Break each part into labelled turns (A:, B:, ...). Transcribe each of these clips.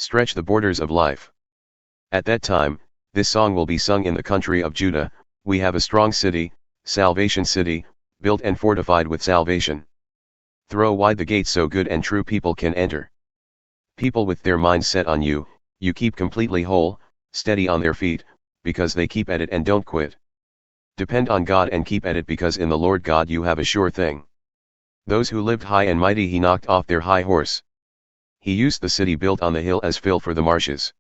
A: Stretch the borders of life. At that time, this song will be sung in the country of Judah. We have a strong city, salvation city, built and fortified with salvation. Throw wide the gates so good and true people can enter. People with their minds set on you, you keep completely whole, steady on their feet, because they keep at it and don't quit. Depend on God and keep at it, because in the Lord God you have a sure thing. Those who lived high and mighty he knocked off their high horse. He used the city built on the hill as fill for the marshes.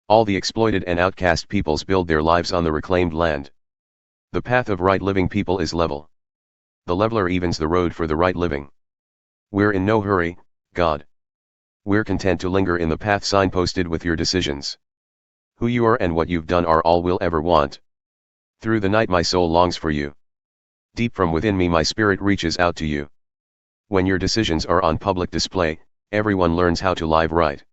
A: All the exploited and outcast peoples build their lives on the reclaimed land. The path of right living people is level. The leveler evens the road for the right living. We're in no hurry, God. We're content to linger in the path signposted with your decisions. Who you are and what you've done are all we'll ever want. Through the night my soul longs for you. Deep from within me my spirit reaches out to you. When your decisions are on public display, everyone learns how to live right.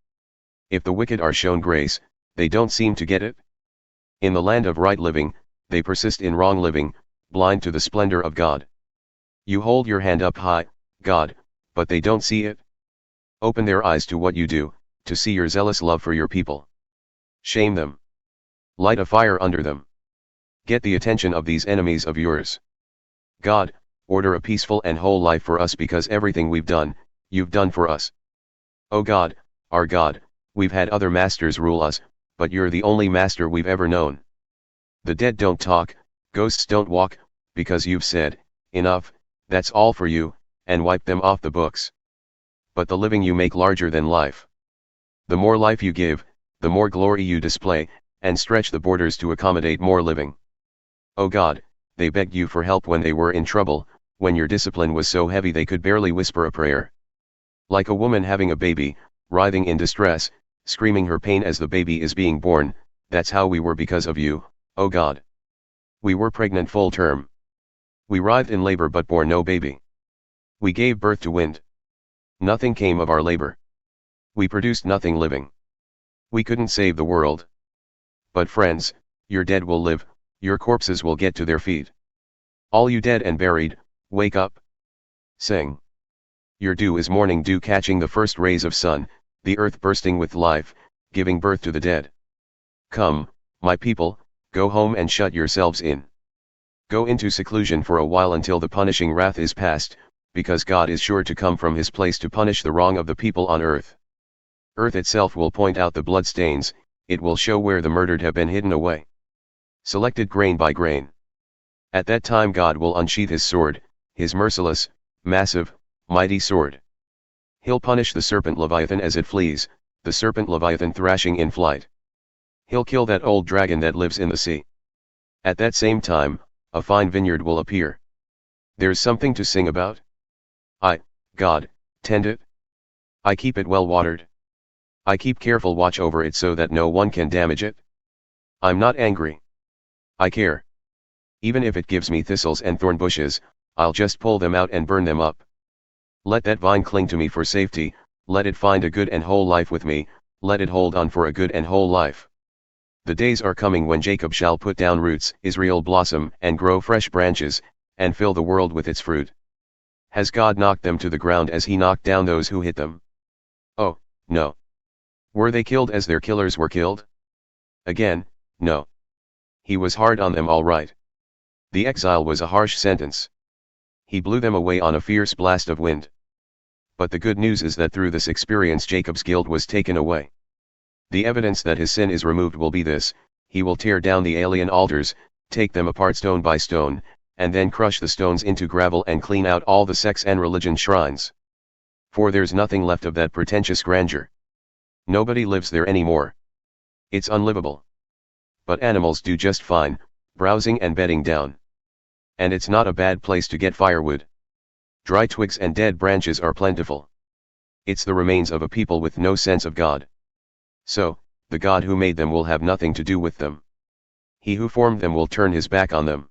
A: If the wicked are shown grace, they don't seem to get it. In the land of right living, they persist in wrong living, blind to the splendor of God. You hold your hand up high, God, but they don't see it. Open their eyes to what you do, to see your zealous love for your people. Shame them. Light a fire under them. Get the attention of these enemies of yours. God, order a peaceful and whole life for us, because everything we've done, you've done for us. O God, our God, we've had other masters rule us, but you're the only master we've ever known. The dead don't talk, ghosts don't walk, because you've said, enough, that's all for you, and wiped them off the books. But the living you make larger than life. The more life you give, the more glory you display, and stretch the borders to accommodate more living. O God, they begged you for help when they were in trouble, when your discipline was so heavy they could barely whisper a prayer. Like a woman having a baby, writhing in distress, screaming her pain as the baby is being born, that's how we were because of you, O God. We were pregnant full term. We writhed in labor but bore no baby. We gave birth to wind. Nothing came of our labor. We produced nothing living. We couldn't save the world. But friends, your dead will live, your corpses will get to their feet. All you dead and buried, wake up. Sing. Your dew is morning dew catching the first rays of sun, the earth bursting with life, giving birth to the dead. Come, my people, go home and shut yourselves in. Go into seclusion for a while until the punishing wrath is past, because God is sure to come from his place to punish the wrong of the people on earth. Earth itself will point out the bloodstains, it will show where the murdered have been hidden away. Selected grain by grain. At that time God will unsheath his sword, his merciless, massive, mighty sword. He'll punish the serpent Leviathan as it flees, the serpent Leviathan thrashing in flight. He'll kill that old dragon that lives in the sea. At that same time, a fine vineyard will appear. There's something to sing about. I, God, tend it. I keep it well watered. I keep careful watch over it so that no one can damage it. I'm not angry. I care. Even if it gives me thistles and thorn bushes, I'll just pull them out and burn them up. Let that vine cling to me for safety, let it find a good and whole life with me, let it hold on for a good and whole life. The days are coming when Jacob shall put down roots, Israel blossom and grow fresh branches, and fill the world with its fruit. Has God knocked them to the ground as he knocked down those who hit them? Oh, no. Were they killed as their killers were killed? Again, no. He was hard on them all right. The exile was a harsh sentence. He blew them away on a fierce blast of wind. But the good news is that through this experience Jacob's guilt was taken away. The evidence that his sin is removed will be this: he will tear down the alien altars, take them apart stone by stone, and then crush the stones into gravel and clean out all the sects and religion shrines. For there's nothing left of that pretentious grandeur. Nobody lives there anymore. It's unlivable. But animals do just fine, browsing and bedding down. And it's not a bad place to get firewood. Dry twigs and dead branches are plentiful. It's the remains of a people with no sense of God. So, the God who made them will have nothing to do with them. He who formed them will turn his back on them.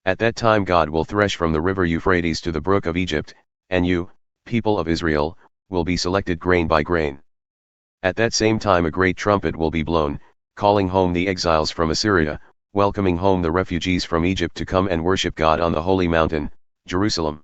A: At that time God will thresh from the river Euphrates to the brook of Egypt, and you, people of Israel, will be selected grain by grain. At that same time a great trumpet will be blown, calling home the exiles from Assyria, welcoming home the refugees from Egypt to come and worship God on the holy mountain, Jerusalem.